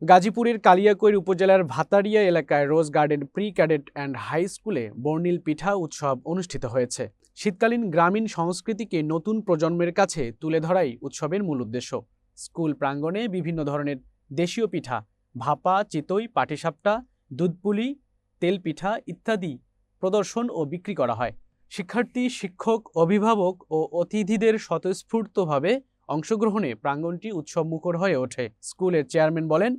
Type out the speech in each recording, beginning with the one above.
গাজীপুরের কালিয়াকৈর উপজেলার ভাতারিয়া এলাকায় rose garden pre cadet and high স্কুলে বর্ণিল পিঠা উৎসব অনুষ্ঠিত হয়েছে। শীতকালীন গ্রামীণ সংস্কৃতিকে নতুন প্রজন্মের কাছে তুলে ধরাই উৎসবের মূল উদ্দেশ্য। স্কুল প্রাঙ্গণে বিভিন্ন ধরনের দেশীয় পিঠা, ভাপা, চিতই, পাটিসাপটা, দুধপুলি, তেল পিঠা ইত্যাদি প্রদর্শন ও বিক্রি করা হয়। শিক্ষার্থী, শিক্ষক, অভিভাবক ও অতিথিদের স্বতঃস্ফূর্তভাবে অংশগ্রহণে প্রাঙ্গণটি উৎসবমুখর হয়ে ওঠে। স্কুলের চেয়ারম্যান বলেন,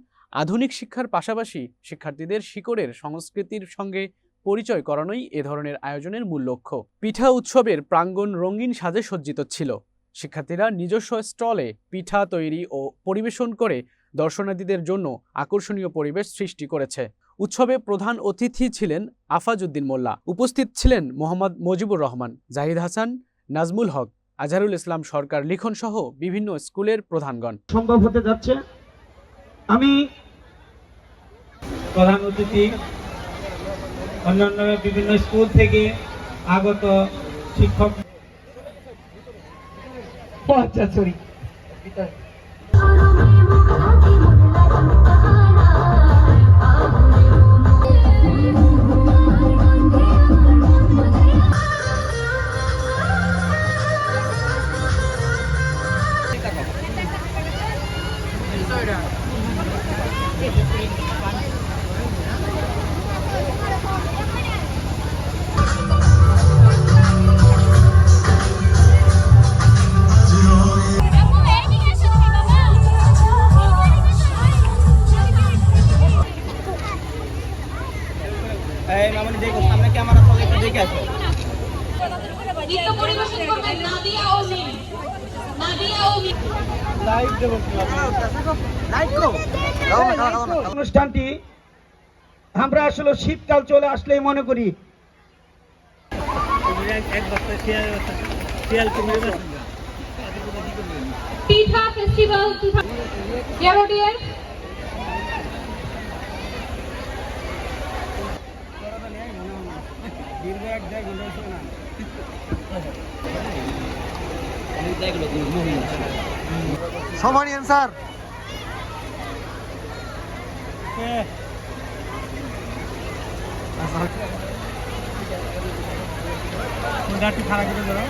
আধুনিক শিক্ষার পাশাপাশি শিক্ষার্থীদের শিকড়ের সংস্কৃতির সঙ্গে পরিচয় করানোই এ ধরনের আয়োজনের মূল লক্ষ্য। পিঠা উৎসবের প্রাঙ্গণ রঙিন সাজে সজ্জিত ছিল। শিক্ষার্থীরা নিজস্ব স্টলে পিঠা তৈরি ও পরিবেশন করে দর্শনার্থীদের জন্য আকর্ষণীয় পরিবেশ সৃষ্টি করেছে। উৎসবে প্রধান অতিথি ছিলেন আফাজউদ্দিন মোল্লা। উপস্থিত ছিলেন মোহাম্মদ মজিবুর রহমান, জাহিদ হাসান, নাজমুল হক, আজহারুল ইসলাম সরকার লিখন সহ বিভিন্ন স্কুলের প্রধানগণ। সম্ভব হতে যাচ্ছে। আমি প্রধান অতিথি, অন্যান্য বিভিন্ন স্কুল থেকে আগত শিক্ষক। অনুষ্ঠানটি আমরা আসলে শীতকাল চলে আসলেই মনে করি পিঠা ফেস্টিভ্যাল। সময় নিন স্যার। গাড়ি খারাপ করে